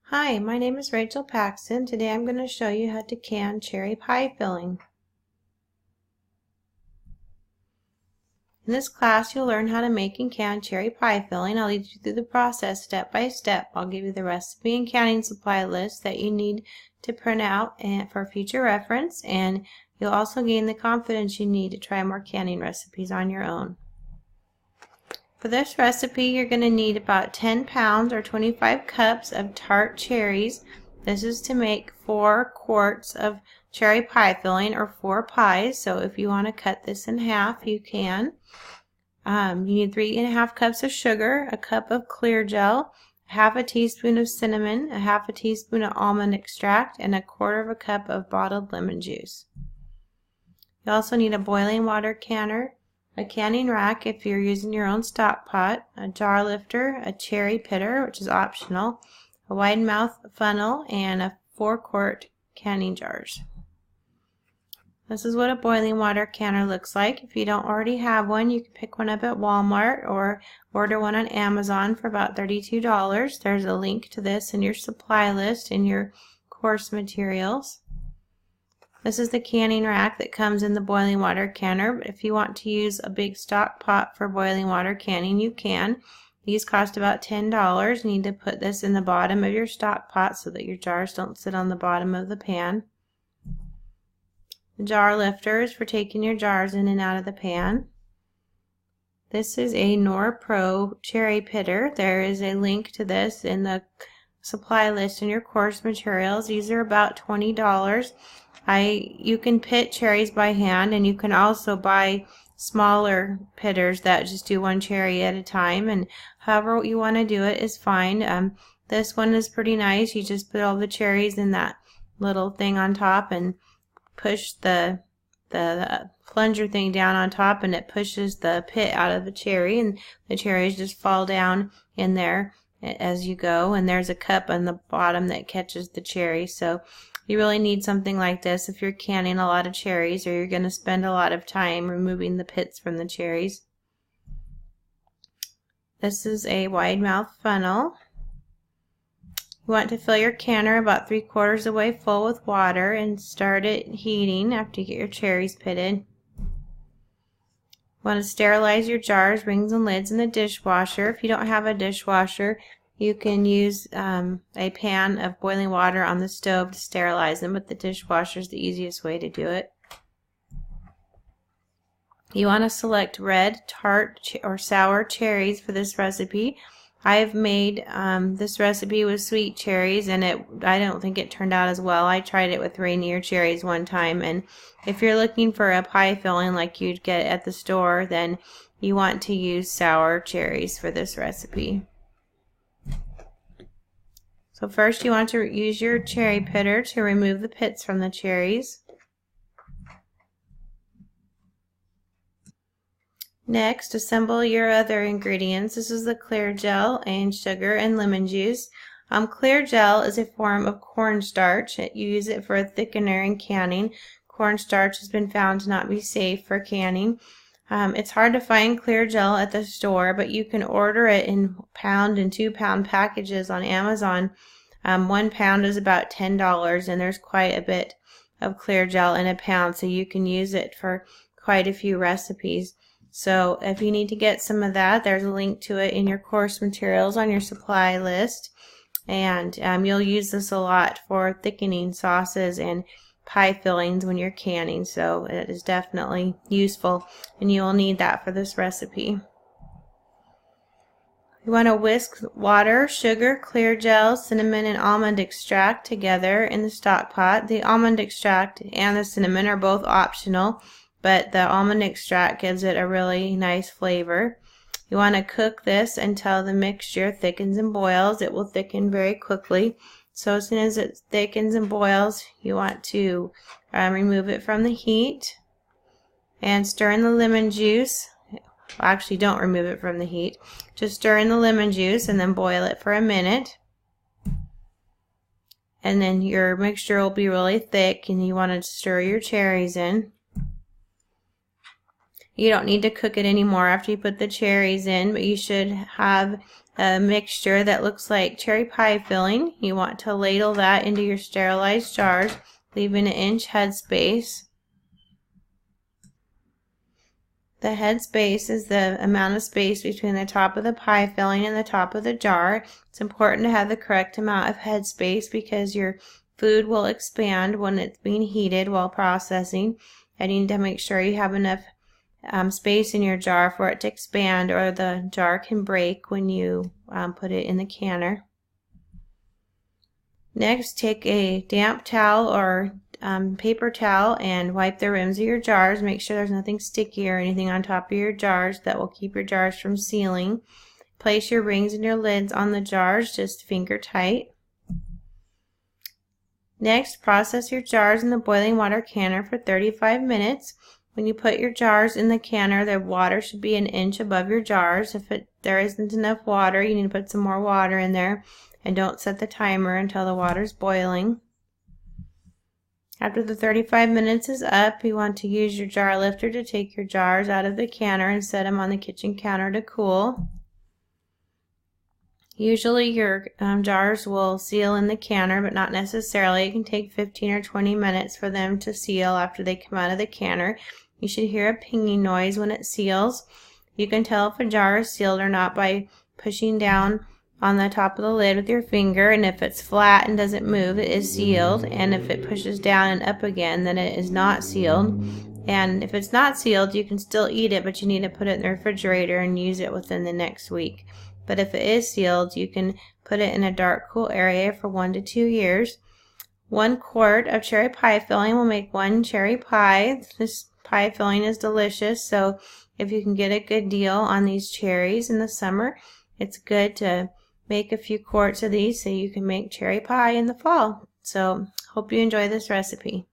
Hi, my name is Rachel Paxton. Today I'm going to show you how to can cherry pie filling. In this class you'll learn how to make and can cherry pie filling. I'll lead you through the process step by step. I'll give you the recipe and canning supply list that you need to print out and for future reference, and you'll also gain the confidence you need to try more canning recipes on your own. For this recipe, you're going to need about 10 pounds or 25 cups of tart cherries. This is to make 4 quarts of cherry pie filling, or 4 pies. So if you want to cut this in half, you can. You need 3½ cups of sugar, a cup of clear gel, half a teaspoon of cinnamon, a half a teaspoon of almond extract, and a 1/4 cup of bottled lemon juice. You also need a boiling water canner, a canning rack if you're using your own stock pot, a jar lifter, a cherry pitter, which is optional, a wide mouth funnel, and a 4-quart canning jars. This is what a boiling water canner looks like. If you don't already have one, you can pick one up at Walmart or order one on Amazon for about $32. There's a link to this in your supply list in your course materials. This is the canning rack that comes in the boiling water canner. If you want to use a big stock pot for boiling water canning, you can. These cost about $10. You need to put this in the bottom of your stock pot so that your jars don't sit on the bottom of the pan. The jar lifter is for taking your jars in and out of the pan. This is a NorPro cherry pitter. There is a link to this in the supply list in your course materials. These are about $20. You can pit cherries by hand, and you can also buy smaller pitters that just do 1 cherry at a time, and however you want to do it is fine. This one is pretty nice. You just put all the cherries in that little thing on top and push the plunger thing down on top, and it pushes the pit out of the cherry, and the cherries just fall down in there as you go, and there's a cup on the bottom that catches the cherry. So you really need something like this if you're canning a lot of cherries, or you're going to spend a lot of time removing the pits from the cherries. This is a wide mouth funnel. You want to fill your canner about 3/4 the way full with water and start it heating after you get your cherries pitted. You want to sterilize your jars, rings, and lids in the dishwasher. If you don't have a dishwasher, you can use a pan of boiling water on the stove to sterilize them, but the dishwasher is the easiest way to do it. You want to select red, tart, or sour cherries for this recipe. I've made this recipe with sweet cherries, and I don't think it turned out as well. I tried it with Rainier cherries one time, and if you're looking for a pie filling like you'd get at the store, then you want to use sour cherries for this recipe. So first you want to use your cherry pitter to remove the pits from the cherries. Next, assemble your other ingredients. This is the clear gel and sugar and lemon juice. Clear gel is a form of cornstarch. You use it for a thickener in canning. Cornstarch has been found to not be safe for canning. It's hard to find clear gel at the store, but you can order it in pound and 2-pound packages on Amazon. 1 pound is about $10, and there's quite a bit of clear gel in a pound, so you can use it for quite a few recipes. So if you need to get some of that, there's a link to it in your course materials on your supply list. And you'll use this a lot for thickening sauces and pie fillings when you're canning. So it is definitely useful, and you will need that for this recipe. You want to whisk water, sugar, clear gel, cinnamon, and almond extract together in the stock pot. The almond extract and the cinnamon are both optional, but the almond extract gives it a really nice flavor. You want to cook this until the mixture thickens and boils. It will thicken very quickly. So as soon as it thickens and boils, you want to remove it from the heat and stir in the lemon juice. Well, actually, don't remove it from the heat. Just stir in the lemon juice and then boil it for a minute. And then your mixture will be really thick, and you want to stir your cherries in. You don't need to cook it anymore after you put the cherries in, but you should have a mixture that looks like cherry pie filling. You want to ladle that into your sterilized jars, leaving an inch headspace. The headspace is the amount of space between the top of the pie filling and the top of the jar. It's important to have the correct amount of headspace because your food will expand when it's being heated while processing, and you need to make sure you have enough space in your jar for it to expand, or the jar can break when you put it in the canner. Next, take a damp towel or paper towel and wipe the rims of your jars. Make sure there's nothing sticky or anything on top of your jars that will keep your jars from sealing. Place your rings and your lids on the jars just finger tight. Next, process your jars in the boiling water canner for 35 minutes. When you put your jars in the canner, the water should be an inch above your jars. If there isn't enough water, you need to put some more water in there, and don't set the timer until the water's boiling. After the 35 minutes is up, you want to use your jar lifter to take your jars out of the canner and set them on the kitchen counter to cool. Usually your jars will seal in the canner, but not necessarily. It can take 15 or 20 minutes for them to seal after they come out of the canner. You should hear a pinging noise when it seals. You can tell if a jar is sealed or not by pushing down on the top of the lid with your finger, and if it's flat and doesn't move, it is sealed, and if it pushes down and up again, then it is not sealed. And if it's not sealed, you can still eat it, but you need to put it in the refrigerator and use it within the next week. But if it is sealed, you can put it in a dark, cool area for 1 to 2 years. 1 quart of cherry pie filling will make 1 cherry pie. This pie filling is delicious, so if you can get a good deal on these cherries in the summer, it's good to make a few quarts of these so you can make cherry pie in the fall. So, hope you enjoy this recipe.